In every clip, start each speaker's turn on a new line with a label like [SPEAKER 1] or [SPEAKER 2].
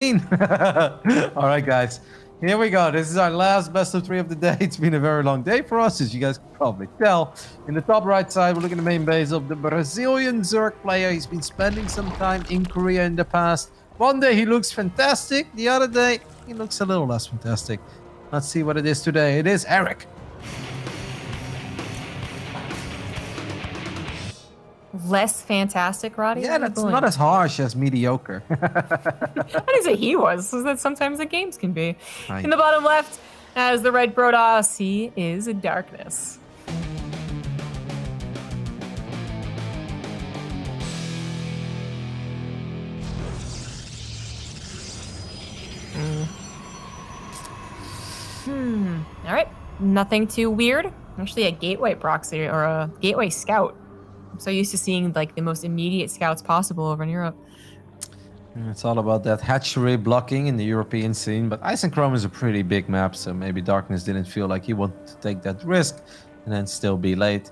[SPEAKER 1] All right, guys. Here we go. This is our last best of 3 of the day. It's been a very long day for us, as you guys can probably tell. In the top right side, we're looking at the main base of the Brazilian Zerg player. He's been spending some time in Korea in the past. One day he looks fantastic. The other day, he looks a little less fantastic. Let's see what it is today. It is Erik.
[SPEAKER 2] Less fantastic, Roddy?
[SPEAKER 1] Yeah, that's not as harsh as mediocre.
[SPEAKER 2] I didn't say he was. That sometimes the games can be. In the bottom left, as the red Protoss, he is Darkness. All right. Nothing too weird. Actually, a gateway proxy or a gateway scout. I'm so used to seeing like the most immediate scouts possible over in Europe.
[SPEAKER 1] It's all about that hatchery blocking in the European scene, but Isenchrome is a pretty big map, so maybe Darkness didn't feel like he wanted to take that risk and then still be late.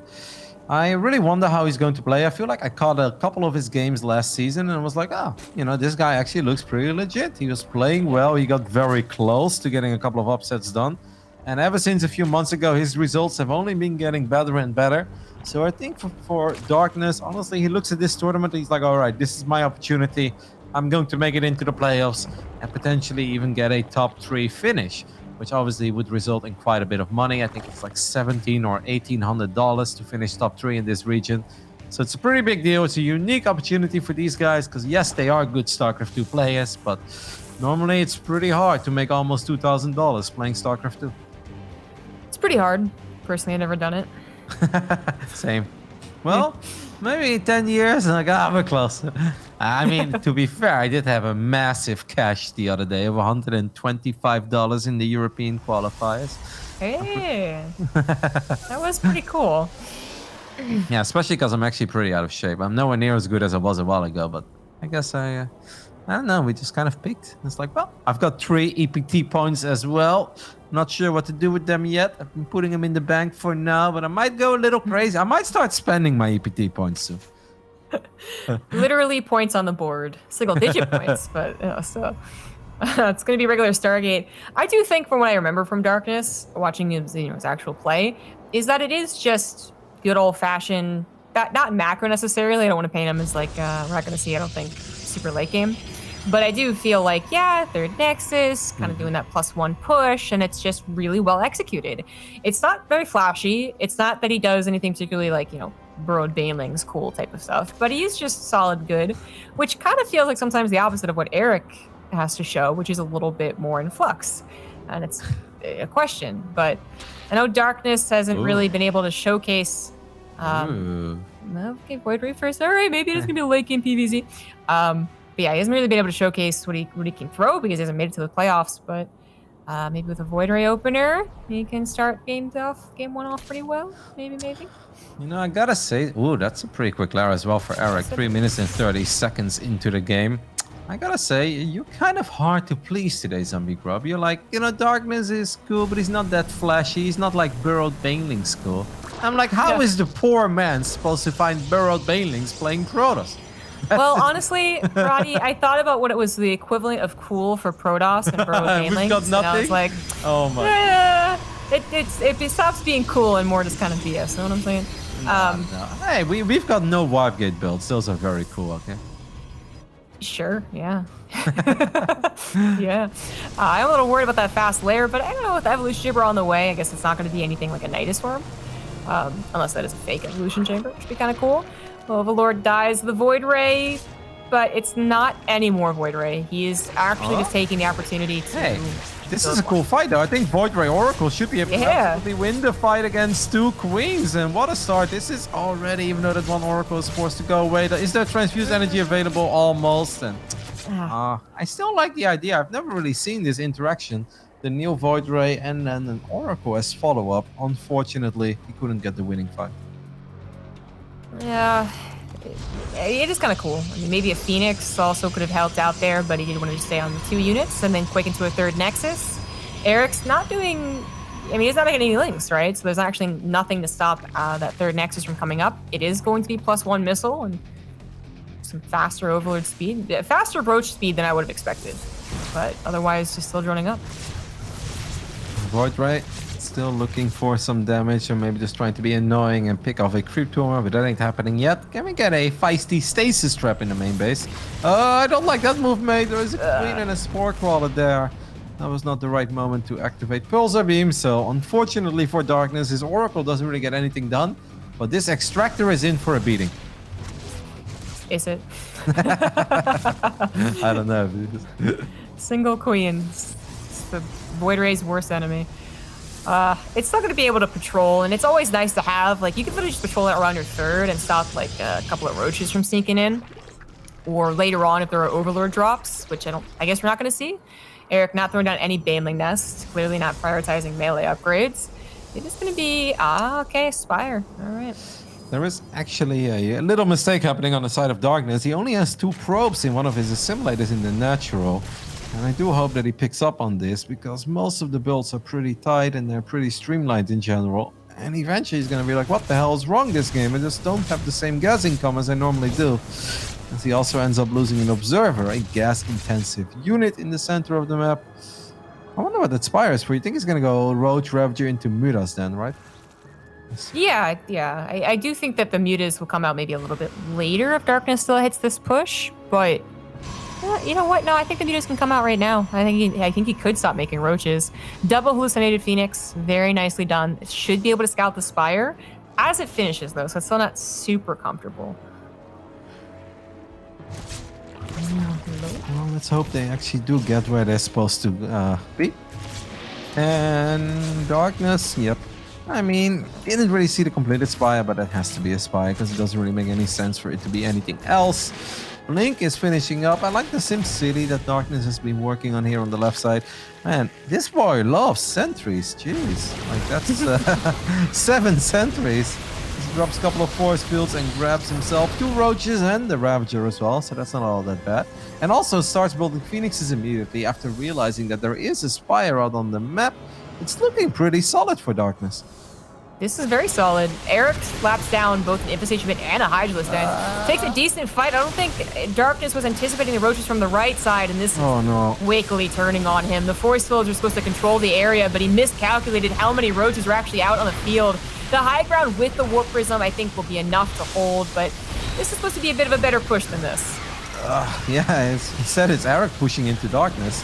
[SPEAKER 1] I really wonder how he's going to play. I feel like I caught a couple of his games last season and was like, oh, you know, this guy actually looks pretty legit. He was playing well. He got very close to getting a couple of upsets done. And ever since a few months ago, his results have only been getting better and better. So I think for Darkness, honestly, he looks at this tournament, he's like, all right, this is my opportunity. I'm going to make it into the playoffs and potentially even get a top 3 finish, which obviously would result in quite a bit of money. I think it's like $1,700 or $1,800 to finish top 3 in this region. So it's a pretty big deal. It's a unique opportunity for these guys because, yes, they are good StarCraft 2 players, but normally it's pretty hard to make almost $2,000 playing StarCraft 2.
[SPEAKER 2] It's pretty hard. Personally, I've never done it.
[SPEAKER 1] Same. Well, maybe 10 years and I got we're close. I mean, to be fair, I did have a massive cash the other day of $125 in the European qualifiers.
[SPEAKER 2] Hey, that was pretty cool.
[SPEAKER 1] Yeah, especially because I'm actually pretty out of shape. I'm nowhere near as good as I was a while ago, but I guess I don't know, we just kind of picked. It's like, well, I've got 3 EPT points as well. Not sure what to do with them yet. I've been putting them in the bank for now, but I might go a little crazy. I might start spending my EPT points soon.
[SPEAKER 2] Literally points on the board. Single-digit points, but you know, so it's going to be regular Stargate. I do think, from what I remember from Darkness, watching his, his actual play, is that it is just good old-fashioned, not macro necessarily. I don't want to paint him as like, we're not going to see, I don't think, super late game. But I do feel like, yeah, third Nexus, kind of doing that +1 push, and it's just really well executed. It's not very flashy. It's not that he does anything particularly like, you know, Burrowed Banelings cool type of stuff, but he is just solid good, which kind of feels like sometimes the opposite of what Erik has to show, which is a little bit more in flux. And it's a question, but I know Darkness hasn't really been able to showcase. Okay, Void Ray first. All right, maybe it is going to be a late game PvZ. But yeah, he hasn't really been able to showcase what he can throw because he hasn't made it to the playoffs. But maybe with a Void Ray opener, he can start game 1 off pretty well. Maybe.
[SPEAKER 1] You know, I gotta say, ooh, that's a pretty quick Lara as well for Erik. 3 minutes and 30 seconds into the game. I gotta say, you're kind of hard to please today, Zombie Grub. You're like, you know, Darkness is cool, but he's not that flashy. He's not like Burrowed Banelings cool. I'm like, how is the poor man supposed to find Burrowed Banelings playing Protoss?
[SPEAKER 2] Well, honestly, Roddy, I thought about what it was the equivalent of cool for Protoss and Burrowed Banelings.
[SPEAKER 1] We've got nothing?
[SPEAKER 2] And I was like,
[SPEAKER 1] oh my.
[SPEAKER 2] It stops being cool and more just kind of BS. You know what I'm saying?
[SPEAKER 1] No. Hey, we've got no Warp Gate builds. Those are very cool, okay?
[SPEAKER 2] Sure, yeah. Yeah. I'm a little worried about that fast layer, but I don't know, with Evolution Chamber on the way, I guess it's not going to be anything like a Nidus for him. Unless that is a fake Evolution Chamber, which would be kind of cool. Overlord dies the Void Ray, but it's not any more Void Ray. He is actually just taking the opportunity to...
[SPEAKER 1] Hey, this is a cool fight, though. I think Void Ray Oracle should be able to absolutely win the fight against 2 queens. And what a start. This is already, even though that 1 Oracle is forced to go away. Is there transfused energy available? Almost. And I still like the idea. I've never really seen this interaction. The Neo Void Ray and then an Oracle as follow-up. Unfortunately, he couldn't get the winning fight.
[SPEAKER 2] Yeah, it is kind of cool. I mean, maybe a Phoenix also could have helped out there, but he did want to just stay on the 2 units and then quick into a 3rd Nexus. Erik's not doing... I mean, he's not making any links, right? So there's actually nothing to stop that 3rd Nexus from coming up. It is going to be +1 missile and some faster overload speed. Faster approach speed than I would have expected. but otherwise just still droning up.
[SPEAKER 1] Void Ray still looking for some damage, or maybe just trying to be annoying and pick off a creep tumor, but that ain't happening yet. Can we get a feisty stasis trap in the main base? I don't like that move, mate. There is a queen and a spore crawler there. That was not the right moment to activate Pulsar Beam, so unfortunately for Darkness, his Oracle doesn't really get anything done, but this Extractor is in for a beating.
[SPEAKER 2] Is it?
[SPEAKER 1] I don't know.
[SPEAKER 2] Single queens. It's the Void Ray's worst enemy. It's still going to be able to patrol, and it's always nice to have. Like, you can literally just patrol it around your third and stop, like, a couple of roaches from sneaking in. Or later on, if there are Overlord drops, which I guess we're not going to see. Erik not throwing down any Baneling nests, clearly not prioritizing melee upgrades. It is going to be, okay, Spire. All right.
[SPEAKER 1] There is actually a little mistake happening on the side of Darkness. He only has 2 probes in one of his assimilators in the natural. And I do hope that he picks up on this, because most of the builds are pretty tight and they're pretty streamlined in general. And eventually he's going to be like, what the hell is wrong this game? I just don't have the same gas income as I normally do. As he also ends up losing an Observer, a gas-intensive unit in the center of the map. I wonder what that Spire is for. You think he's going to go Roach Ravager into Mutas then, right?
[SPEAKER 2] Yeah. I do think that the Mutas will come out maybe a little bit later if Darkness still hits this push, but you know what? No, I think the Mutas can come out right now. I think he could stop making roaches. Double hallucinated Phoenix, very nicely done. It should be able to scout the Spire as it finishes though, so it's still not super comfortable.
[SPEAKER 1] Well, let's hope they actually do get where they're supposed to be. And Darkness, yep. I mean, didn't really see the completed Spire, but that has to be a Spire because it doesn't really make any sense for it to be anything else. Blink is finishing up. I like the Sim City that Darkness has been working on here on the left side. Man, this boy loves sentries. Jeez, like that's 7 sentries. He drops a couple of force fields and grabs himself 2 roaches and the Ravager as well, so that's not all that bad. And also starts building Phoenixes immediately after realizing that there is a Spire out on the map. It's looking pretty solid for Darkness.
[SPEAKER 2] This is very solid. Erik slaps down both an Infestation Pit and a Hydralisk Den. Takes a decent fight. I don't think Darkness was anticipating the roaches from the right side, and this is wickedly turning on him. The force fields are supposed to control the area, but he miscalculated how many roaches were actually out on the field. The high ground with the Warp Prism, I think, will be enough to hold, but this is supposed to be a bit of a better push than this.
[SPEAKER 1] Yeah, he said it's Erik pushing into Darkness.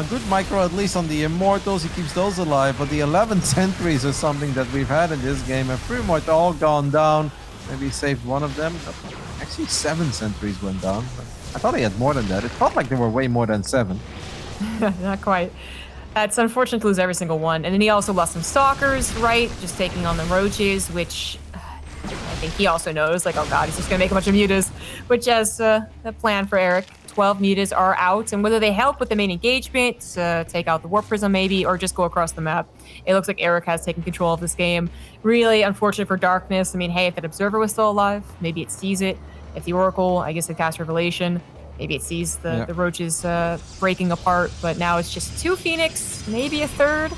[SPEAKER 1] Good micro, at least on the Immortals. He keeps those alive, but the 11 sentries are something that we've had in this game have pretty much all gone down. Maybe he saved one of them. Actually, 7 sentries went down. I thought he had more than that. It felt like there were way more than 7.
[SPEAKER 2] Not quite. It's unfortunate to lose every single one. And then he also lost some Stalkers, right? Just taking on the Roaches, which I think he also knows. Like, oh god, he's just going to make a bunch of Mutas, which is the plan for Erik. 12 Mutas are out, and whether they help with the main engagement, take out the Warp Prism maybe, or just go across the map, it looks like Erik has taken control of this game. Really unfortunate for Darkness. I mean, hey, if that Observer was still alive, maybe it sees it. If the Oracle, I guess it casts Revelation, maybe it sees the roaches breaking apart, but now it's just 2 Phoenix, maybe a third,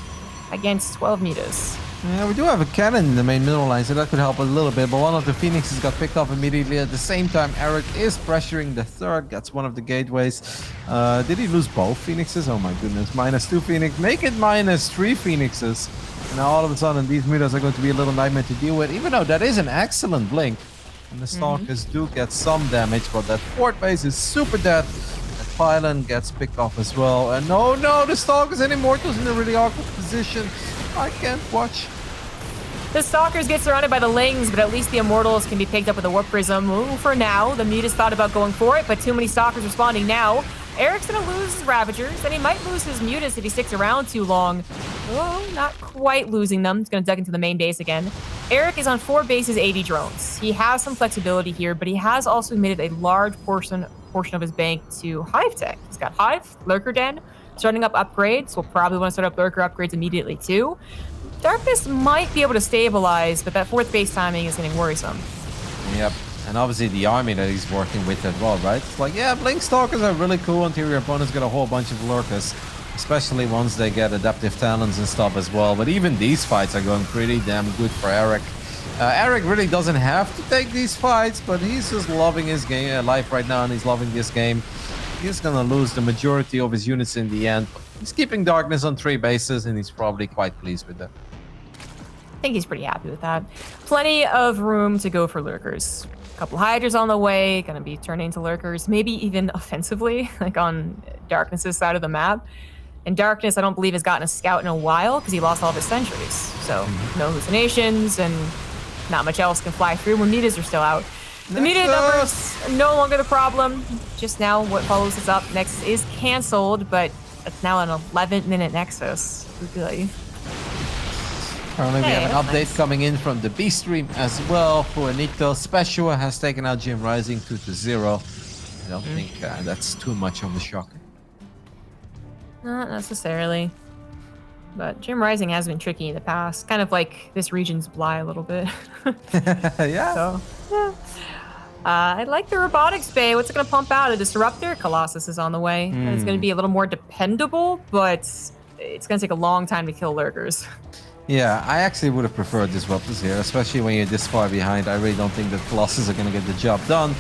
[SPEAKER 2] against 12 Mutas.
[SPEAKER 1] Yeah, we do have a cannon in the main middle line, so that could help a little bit, but one of the Phoenixes got picked off immediately. At the same time, Erik is pressuring the third, gets one of the gateways. Did he lose both Phoenixes? Oh my goodness, -2 Phoenix, make it -3 Phoenixes. And now all of a sudden, these Mutas are going to be a little nightmare to deal with, even though that is an excellent blink. And the Stalkers do get some damage, but that fort base is super dead. The pylon gets picked off as well. And no, the Stalkers and Immortals in a really awkward position. I can't watch.
[SPEAKER 2] The Stalkers get surrounded by the Lings, but at least the Immortals can be picked up with a Warp Prism. Ooh, for now, the Mutas thought about going for it, but too many Stalkers responding now. Erik's gonna lose his Ravagers, and he might lose his Mutas if he sticks around too long. Oh, not quite losing them. He's gonna dug into the main base again. Erik is on 4 bases, 80 drones. He has some flexibility here, but he has also committed a large portion of his bank to Hive tech. He's got Hive, Lurker Den, starting up upgrades. We'll probably want to start up Lurker upgrades immediately too. Darkness might be able to stabilize, but that 4th base timing is getting worrisome.
[SPEAKER 1] Yep, and obviously the army that he's working with as well, right? It's like, yeah, Blink Stalkers are really cool until your opponents get a whole bunch of Lurkers, especially once they get Adaptive Talons and stuff as well. But even these fights are going pretty damn good for Erik. Erik really doesn't have to take these fights, but he's just loving his game life right now, and he's loving this game. He's gonna lose the majority of his units in the end. He's keeping Darkness on 3 bases, and he's probably quite pleased with that.
[SPEAKER 2] I think he's pretty happy with that. Plenty of room to go for lurkers. A couple Hydras on the way, gonna be turning into lurkers, maybe even offensively, like on Darkness's side of the map. And Darkness, I don't believe, has gotten a scout in a while because he lost all of his sentries. So no hallucinations and not much else can fly through when mutas are still out. The muted numbers are no longer the problem. Just now what follows us up next is canceled, but it's now an 11-minute Nexus. Really.
[SPEAKER 1] Currently, we have an update coming in from the B stream as well. Juanito Special has taken out Jim Rising 2-0. I don't think that's too much of a shock.
[SPEAKER 2] Not necessarily. But Jim Rising has been tricky in the past. Kind of like this region's Bly a little bit.
[SPEAKER 1] Yeah.
[SPEAKER 2] So, yeah. I like the Robotics Bay. What's it going to pump out? A Disruptor? Colossus is on the way. And it's going to be a little more dependable, but it's going to take a long time to kill lurkers.
[SPEAKER 1] Yeah, I actually would have preferred Disruptors here, especially when you're this far behind. I really don't think that Colossus are going to get the job done.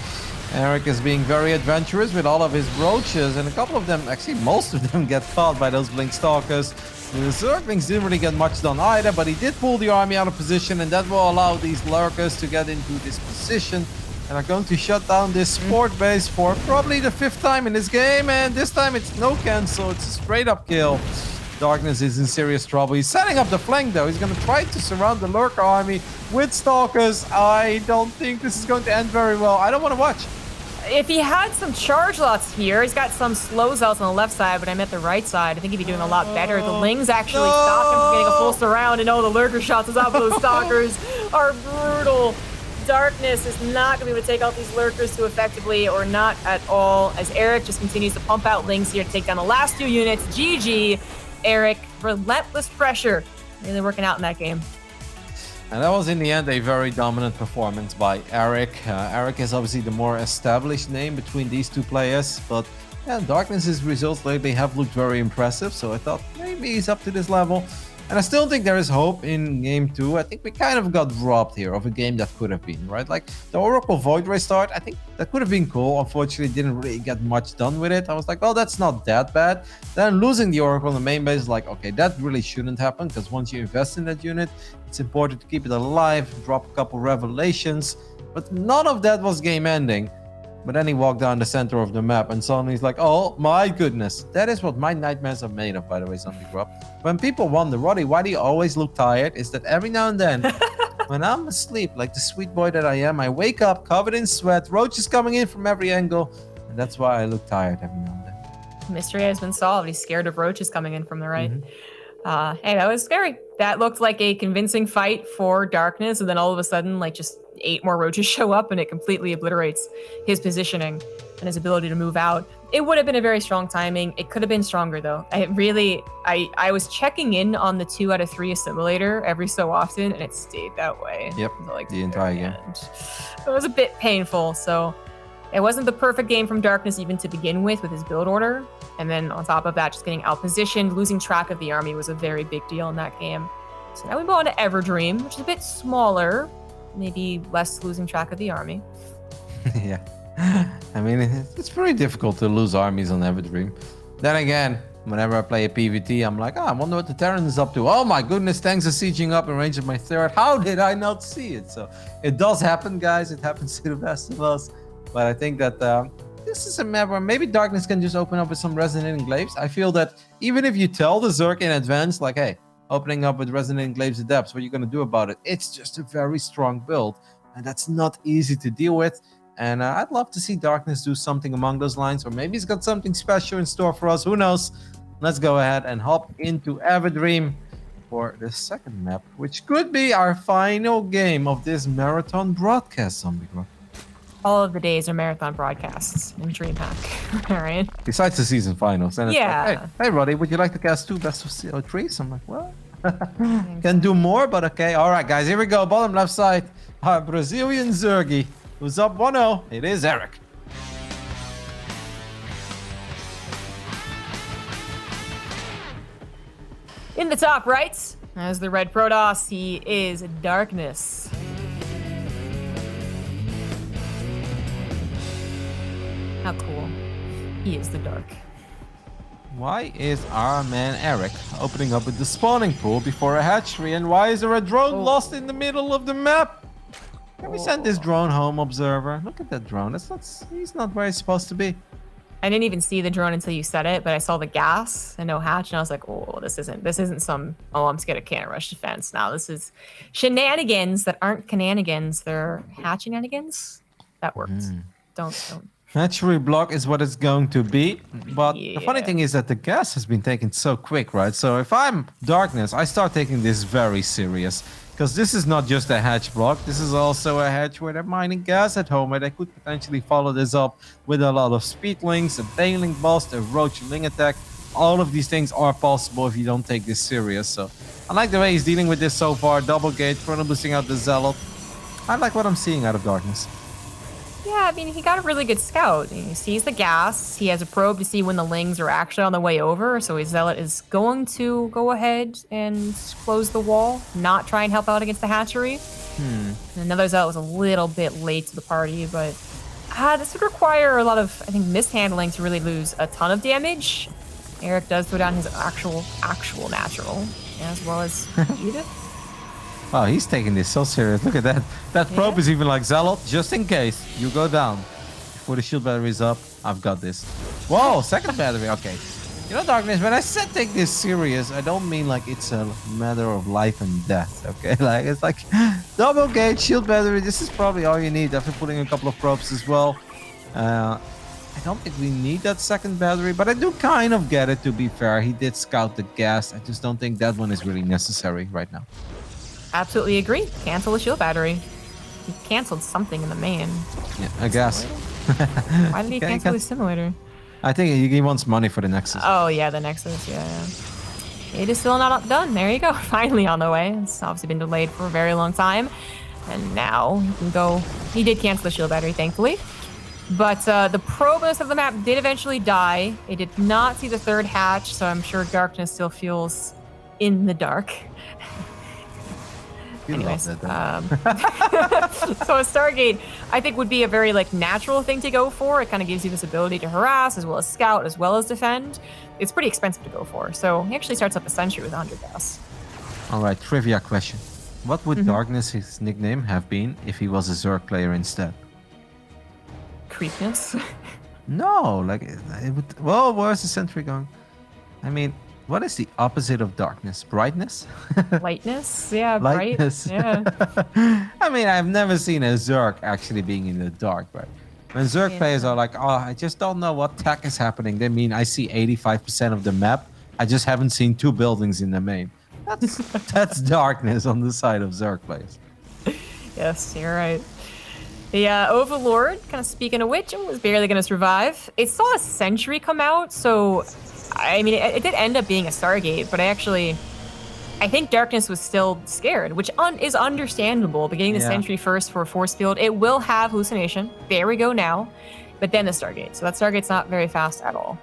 [SPEAKER 1] Erik is being very adventurous with all of his roaches, and a couple of them, actually most of them, get caught by those Blink Stalkers. The Zerglings didn't really get much done either, but he did pull the army out of position, and that will allow these lurkers to get into this position. And are going to shut down this sport base for probably the 5th time in this game, and this time it's no cancel, it's a straight up kill. Darkness is in serious trouble. He's setting up the flank though. He's going to try to surround the lurker army with stalkers. I don't think this is going to end very well. I don't want to watch.
[SPEAKER 2] If he had some charge lots here, he's got some slow zelts on the left side, but I'm at the right side. I think he'd be doing a lot better. The Lings actually stop him from getting a full surround, and the lurker shots us out, but those stalkers are brutal. Darkness is not going to be able to take out these lurkers too effectively, or not at all, as Erik just continues to pump out Lings here to take down the last 2 units. GG, Erik. Relentless pressure. Really working out in that game.
[SPEAKER 1] And that was in the end a very dominant performance by Erik. Erik is obviously the more established name between these 2 players, but yeah, Darkness's results lately have looked very impressive, so I thought maybe he's up to this level. And I still think there is hope in Game 2. I think we kind of got robbed here of a game that could have been, right? Like the Oracle Void Ray start, I think that could have been cool. Unfortunately, didn't really get much done with it. I was like, oh, that's not that bad. Then losing the Oracle in the main base is like, okay, that really shouldn't happen, because once you invest in that unit, it's important to keep it alive, drop a couple revelations. But none of that was game ending. But then he walked down the center of the map, and suddenly he's like, oh my goodness. That is what my nightmares are made of, by the way, Zombie Grub. When people wonder, Roddy, why do you always look tired? Is that every now and then, when I'm asleep, like the sweet boy that I am, I wake up covered in sweat, roaches coming in from every angle, and that's why I look tired every now and then.
[SPEAKER 2] Mystery has been solved. He's scared of roaches coming in from the right. Hey, that was scary. That looked like a convincing fight for Darkness, and then all of a sudden, like, just 8 more roaches show up, and it completely obliterates his positioning and his ability to move out. It would have been a very strong timing. It could have been stronger, though. I was checking in on the 2 out of 3 assimilator every so often, and it stayed that way.
[SPEAKER 1] Yep,
[SPEAKER 2] like
[SPEAKER 1] the entire game.
[SPEAKER 2] It was a bit painful, so it wasn't the perfect game from Darkness even to begin with his build order. And then on top of that, just getting out-positioned, losing track of the army was a very big deal in that game. So now we move on to Everdream, which is a bit smaller, maybe less losing track of the army.
[SPEAKER 1] Yeah. I mean, it's pretty difficult to lose armies on Everdream. Then again, whenever I play a PvT, I'm like, I wonder what the Terran is up to. Oh my goodness, tanks are sieging up in range of my 3rd. How did I not see it? So it does happen, guys. It happens to the best of us. But I think that this is a map where maybe Darkness can just open up with some Resonating Glaives. I feel that even if you tell the Zerg in advance, like, hey, opening up with Resonating Glaives at depths, what are you going to do about it? It's just a very strong build, and that's not easy to deal with. And I'd love to see Darkness do something along those lines, or maybe he's got something special in store for us. Who knows? Let's go ahead and hop into Everdream for the second map, which could be our final game of this marathon broadcast, Zombie Grub.
[SPEAKER 2] All of the days are marathon broadcasts in DreamHack. All right.
[SPEAKER 1] Besides the season finals. And it's
[SPEAKER 2] yeah.
[SPEAKER 1] like, hey, Roddy, would you like to cast 2 best of CO3s? I'm like, well, can do more, but okay. All right, guys, here we go. Bottom left side, our Brazilian Zergy, who's up 1-0. It is Erik.
[SPEAKER 2] In the top right, as the red Protoss, he is Darkness. How cool. He is the dark.
[SPEAKER 1] Why is our man Erik opening up with the spawning pool before a hatchery? And why is there a drone lost in the middle of the map? Can we send this drone home, observer? Look at that drone. He's not where he's supposed to be.
[SPEAKER 2] I didn't even see the drone until you said it, but I saw the gas and no hatch, and I was like, oh, this isn't some, oh, I'm scared of can't rush defense. Now this is shenanigans that aren't cananigans. They're hatchinanigans. That worked. Don't.
[SPEAKER 1] Hatchery block is what it's going to be, but the funny thing is that the gas has been taken so quick, right? So if I'm Darkness, I start taking this very serious, because this is not just a hatch block, this is also a hatch where they're mining gas at home, where they could potentially follow this up with a lot of speedlings, a bailing bust, a roach ling attack. All of these things are possible if you don't take this serious. So I like the way he's dealing with this so far. Double gate, chrono boosting out the Zealot. I like what I'm seeing out of Darkness.
[SPEAKER 2] Yeah, I mean, he got a really good scout. He sees the gas. He has a probe to see when the lings are actually on the way over. So his Zealot is going to go ahead and close the wall, not try and help out against the hatchery. And another Zealot was a little bit late to the party, but this would require a lot of, I think, mishandling to really lose a ton of damage. Erik does throw down his actual natural, as well as Edith.
[SPEAKER 1] Oh, he's taking this so serious. Look at that. That probe is even like, Zealot, just in case you go down. Before the shield battery is up, I've got this. Whoa, second battery. Okay. You know, Darkness, when I said take this serious, I don't mean like it's a matter of life and death, okay? Like, it's like double gauge shield battery. This is probably all you need after putting a couple of probes as well. I don't think we need that second battery, but I do kind of get it, to be fair. He did scout the gas. I just don't think that one is really necessary right now.
[SPEAKER 2] Absolutely agree. Cancel the shield battery. He canceled something in the main.
[SPEAKER 1] Yeah, I guess.
[SPEAKER 2] Why did he cancel the simulator?
[SPEAKER 1] I think he wants money for the Nexus.
[SPEAKER 2] Oh, yeah, the Nexus. Yeah. It is still not done. There you go. Finally on the way. It's obviously been delayed for a very long time. And now he can go. He did cancel the shield battery, thankfully. But the probus of the map did eventually die. It did not see the third hatch, so I'm sure Darkness still feels in the dark. Anyways, so a Stargate, I think, would be a very natural thing to go for. It kind of gives you this ability to harass, as well as scout, as well as defend. It's pretty expensive to go for, so he actually starts up a sentry with 100 gas.
[SPEAKER 1] All right, trivia question. What would Darkness, his nickname, have been if he was a Zerg player instead?
[SPEAKER 2] Creepness?
[SPEAKER 1] No, like, it would... Well, where's the sentry going? I mean... What is the opposite of darkness? Brightness?
[SPEAKER 2] Lightness? Yeah,
[SPEAKER 1] Lightness.
[SPEAKER 2] Bright. Yeah.
[SPEAKER 1] I mean, I've never seen a Zerg actually being in the dark, right? When Zerg players are like, oh, I just don't know what tech is happening. They mean I see 85% of the map. I just haven't seen 2 buildings in the main. That's darkness on the side of Zerg players.
[SPEAKER 2] Yes, you're right. The Overlord, kind of speaking of which, was barely going to survive. It saw a sentry come out, so... I mean, it did end up being a Stargate, but I think Darkness was still scared, which is understandable. But getting the sentry first for a force field, it will have hallucination. There we go now. But then the Stargate. So that Stargate's not very fast at all.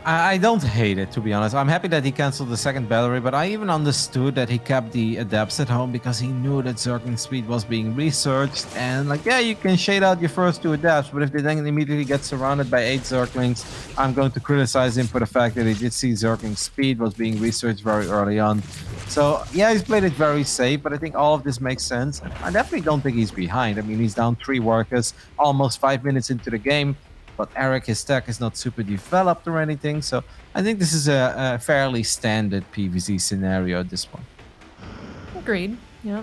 [SPEAKER 1] I don't hate it, to be honest. I'm happy that he canceled the second battery, but I even understood that he kept the adapts at home because he knew that Zergling speed was being researched. And you can shade out your first 2 adapts, but if they then immediately get surrounded by 8 Zerglings, I'm going to criticize him for the fact that he did see Zergling speed was being researched very early on. So, yeah, he's played it very safe, but I think all of this makes sense. I definitely don't think he's behind. I mean, he's down 3 workers, almost 5 minutes into the game. But Erik, his tech is not super developed or anything, so I think this is a fairly standard PvZ scenario at this point.
[SPEAKER 2] Agreed. Yeah.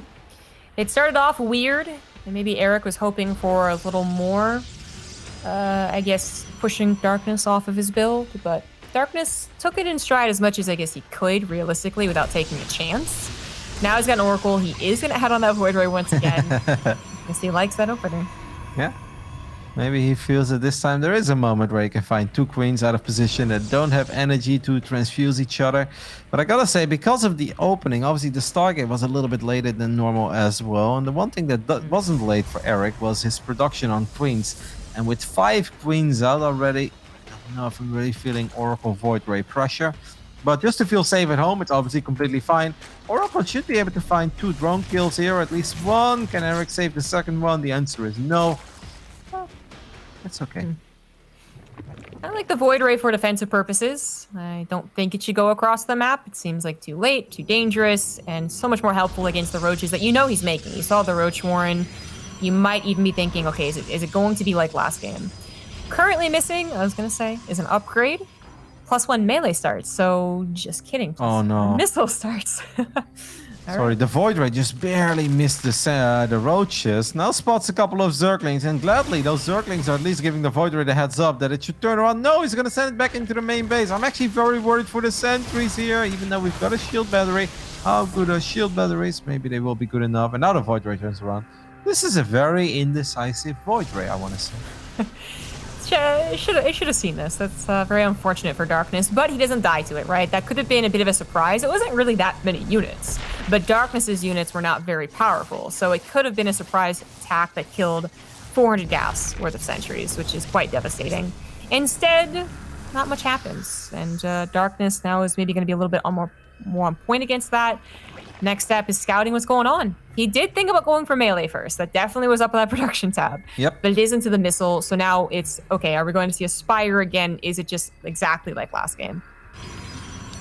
[SPEAKER 2] It started off weird, and maybe Erik was hoping for a little more, I guess, pushing Darkness off of his build, but Darkness took it in stride as much as I guess he could, realistically, without taking a chance. Now he's got an Oracle. He is going to head on that Void Ray once again, because he likes that opener.
[SPEAKER 1] Yeah. Maybe he feels that this time there is a moment where he can find 2 queens out of position that don't have energy to transfuse each other. But I gotta say, because of the opening, obviously the Stargate was a little bit later than normal as well. And the one thing that wasn't late for Erik was his production on queens. And with 5 queens out already, I don't know if I'm really feeling Oracle Void Ray pressure. But just to feel safe at home, it's obviously completely fine. Oracle should be able to find 2 drone kills here, or at least 1. Can Erik save the second one? The answer is no. It's okay.
[SPEAKER 2] I like the Void Ray for defensive purposes. I don't think it should go across the map. It seems like too late, too dangerous, and so much more helpful against the roaches that you know he's making. You saw the Roach Warren. You might even be thinking, okay, is it going to be like last game? Currently missing, I was going to say, is an upgrade. +1 melee starts, so just kidding.
[SPEAKER 1] Oh no.
[SPEAKER 2] Missile starts.
[SPEAKER 1] Sorry, the Void Ray just barely missed the roaches. Now spots a couple of Zerglings, and gladly those Zerglings are at least giving the Void Ray the heads up that it should turn around. No, he's gonna send it back into the main base. I'm actually very worried for the sentries here, even though we've got a shield battery. How good are shield batteries? Maybe they will be good enough. And now the Void Ray turns around. This is a very indecisive Void Ray, I want to say.
[SPEAKER 2] It should have seen this. That's very unfortunate for Darkness, but he doesn't die to it, right? That could have been a bit of a surprise. It wasn't really that many units, but Darkness's units were not very powerful, so it could have been a surprise attack that killed 400 gas worth of sentries, which is quite devastating. Instead, not much happens, and Darkness now is maybe going to be a little bit more on point against that. Next step is scouting what's going on. He did think about going for melee first. That definitely was up on that production tab.
[SPEAKER 1] Yep.
[SPEAKER 2] But it is into the missile, so now it's, okay, are we going to see a Spire again? Is it just exactly like last game?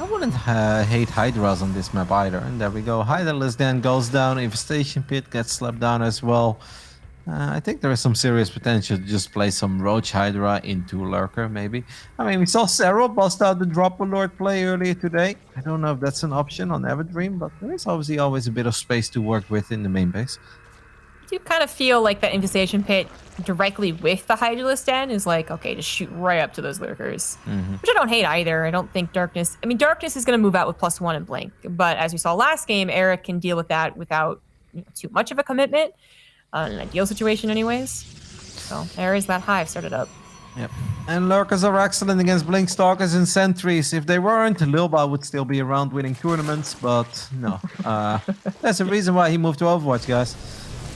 [SPEAKER 1] I wouldn't hate Hydras on this map either. And there we go. Hydraless then goes down. Infestation Pit gets slapped down as well. I think there is some serious potential to just play some Roach Hydra into Lurker, maybe. I mean, we saw Serral bust out the Dropper Lord play earlier today. I don't know if that's an option on Everdream, but there is obviously always a bit of space to work with in the main base.
[SPEAKER 2] Do you kind of feel like that Infestation Pit directly with the Hydralist Den is like, okay, just shoot right up to those Lurkers. Which I don't hate either. I don't think Darkness... I mean, Darkness is going to move out with +1 and Blink. But as we saw last game, Erik can deal with that without too much of a commitment. An ideal situation anyways. So there is that hive started up.
[SPEAKER 1] Yep. And Lurkers are excellent against Blink Stalkers and Sentries. If they weren't, Lilba would still be around winning tournaments, but no. That's the reason why he moved to Overwatch, guys.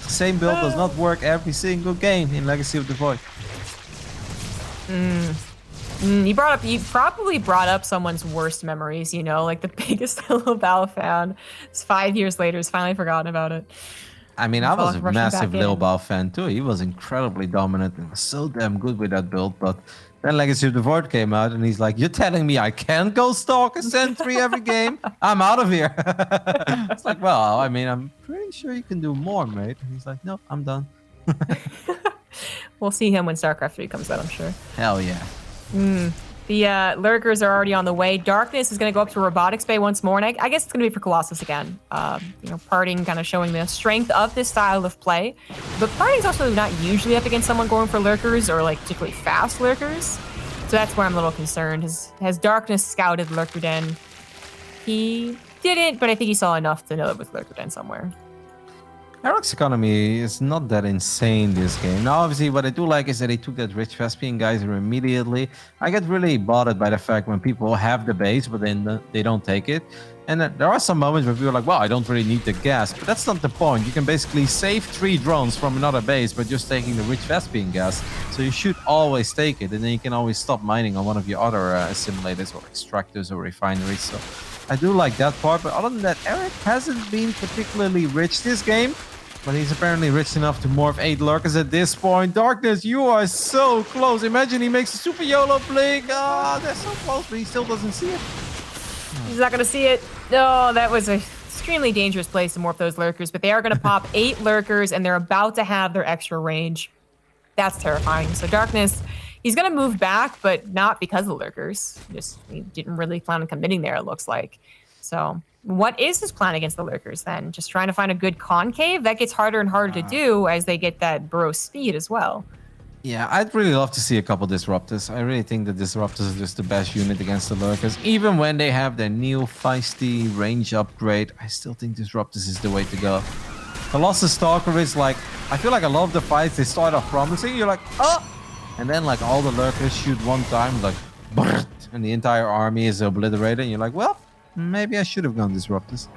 [SPEAKER 1] The same build does not work every single game in Legacy of the Void.
[SPEAKER 2] You probably brought up someone's worst memories, like the biggest little battle fan. It's 5 years later, he's finally forgotten about it.
[SPEAKER 1] I mean, I was a massive Lil Bao fan too. He was incredibly dominant and so damn good with that build. But then Legacy of the Void came out and he's like, you're telling me I can't go stalk a sentry every game? I'm out of here. It's like, well, I mean, I'm pretty sure you can do more, mate. And he's like, no, I'm done.
[SPEAKER 2] We'll see him when StarCraft 3 comes out, I'm sure.
[SPEAKER 1] Hell yeah.
[SPEAKER 2] The Lurkers are already on the way. Darkness is going to go up to Robotics Bay once more, and I guess it's going to be for Colossus again. Parting kind of showing the strength of this style of play. But Parting's also not usually up against someone going for Lurkers or like particularly fast Lurkers. So that's where I'm a little concerned. Has Darkness scouted Lurker Den? He didn't, but I think he saw enough to know it was Lurker Den somewhere.
[SPEAKER 1] Erik's economy is not that insane this game. Now, obviously, what I do like is that he took that rich Vespian geyser immediately. I get really bothered by the fact when people have the base, but then they don't take it. And there are some moments where people are like, well, I don't really need the gas. But that's not the point. You can basically save 3 drones from another base by just taking the rich Vespian gas. So you should always take it. And then you can always stop mining on one of your other assimilators or extractors or refineries. So I do like that part. But other than that, Erik hasn't been particularly rich this game. But he's apparently rich enough to morph 8 Lurkers at this point. Darkness, you are so close. Imagine he makes a super YOLO blink. Ah, they're so close, but he still doesn't see it.
[SPEAKER 2] He's not going to see it. No, that was an extremely dangerous place to morph those Lurkers. But they are going to pop 8 Lurkers, and they're about to have their extra range. That's terrifying. So Darkness, he's going to move back, but not because of the Lurkers. He didn't really plan on committing there, it looks like. So what is his plan against the Lurkers then? Just trying to find a good concave? That gets harder and harder to do as they get that burrow speed as well.
[SPEAKER 1] Yeah, I'd really love to see a couple Disruptors. I really think that Disruptors are just the best unit against the Lurkers. Even when they have their new feisty range upgrade, I still think Disruptors is the way to go. Colossus Stalker is like, I feel like a lot of the fights, they start off promising. You're like, oh! And then like all the Lurkers shoot one time, like, brrrt, and the entire army is obliterated. And you're like, well, maybe I should have gone Disruptors.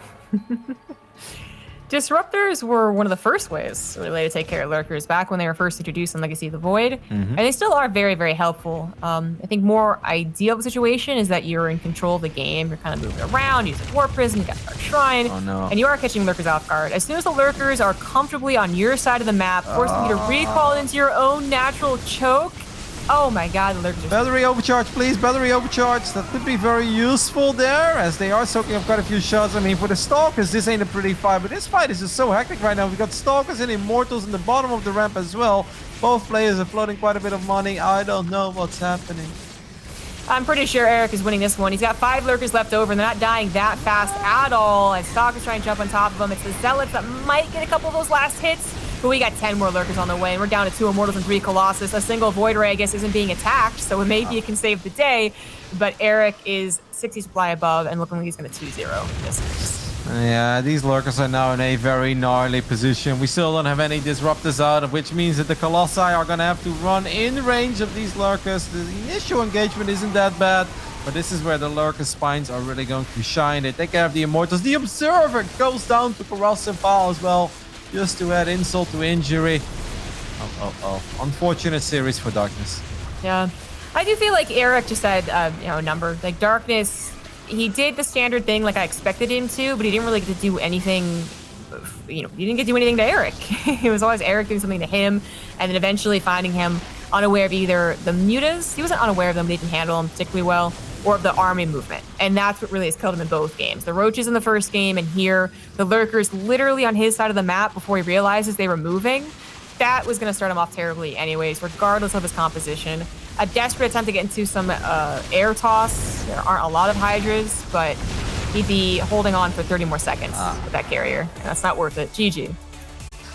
[SPEAKER 2] Disruptors were one of the first ways really to take care of Lurkers back when they were first introduced in Legacy of the Void. And they still are very, very helpful. I think more ideal of a situation is that you're in control of the game. You're kind of moving around, using Warp Prism, you got Dark Shrine, and you are catching Lurkers off guard. As soon as the Lurkers are comfortably on your side of the map, forcing you to recall into your own natural choke, Oh my god, the lurkers are...
[SPEAKER 1] Battery overcharge, please. Battery overcharge. That could be very useful there, as they are soaking up quite a few shots. I mean, for the Stalkers, this ain't a pretty fight, but this fight is just so hectic right now. We've got Stalkers and Immortals in the bottom of the ramp as well. Both players are floating quite a bit of money. I don't know what's happening.
[SPEAKER 2] I'm pretty sure Erik is winning this one. He's got 5 lurkers left over, and they're not dying that fast at all. And Stalker's trying to jump on top of them. It's the Zealots that might get a couple of those last hits, but we got 10 more lurkers on the way, and we're down to 2 Immortals and 3 Colossus. A single Void Ray, I guess, isn't being attacked, so maybe it can save the day. But Erik is 60 supply above, and looking like he's going to 2-0 this.
[SPEAKER 1] Yeah, these lurkers are now in a very gnarly position. We still don't have any disruptors out, which means that the Colossi are going to have to run in range of these lurkers. The initial engagement isn't that bad, but this is where the lurker spines are really going to shine. They take care of the Immortals. The Observer goes down to Corrosive Pile as well, just to add insult to injury. Oh. Unfortunate series for Darkness.
[SPEAKER 2] Yeah. I do feel like Erik just had, a number. Like, Darkness... He did the standard thing like I expected him to, but he didn't really get to do anything, he didn't get to do anything to Erik. It was always Erik doing something to him, and then eventually finding him unaware of either the mutas, he wasn't unaware of them, they didn't handle him particularly well, or of the army movement. And that's what really has killed him in both games. The roaches in the first game, and here, the lurkers literally on his side of the map before he realizes they were moving. That was going to start him off terribly anyways, regardless of his composition. A desperate attempt to get into some air toss. There aren't a lot of Hydras, but he'd be holding on for 30 more seconds with that carrier. And that's not worth it. GG.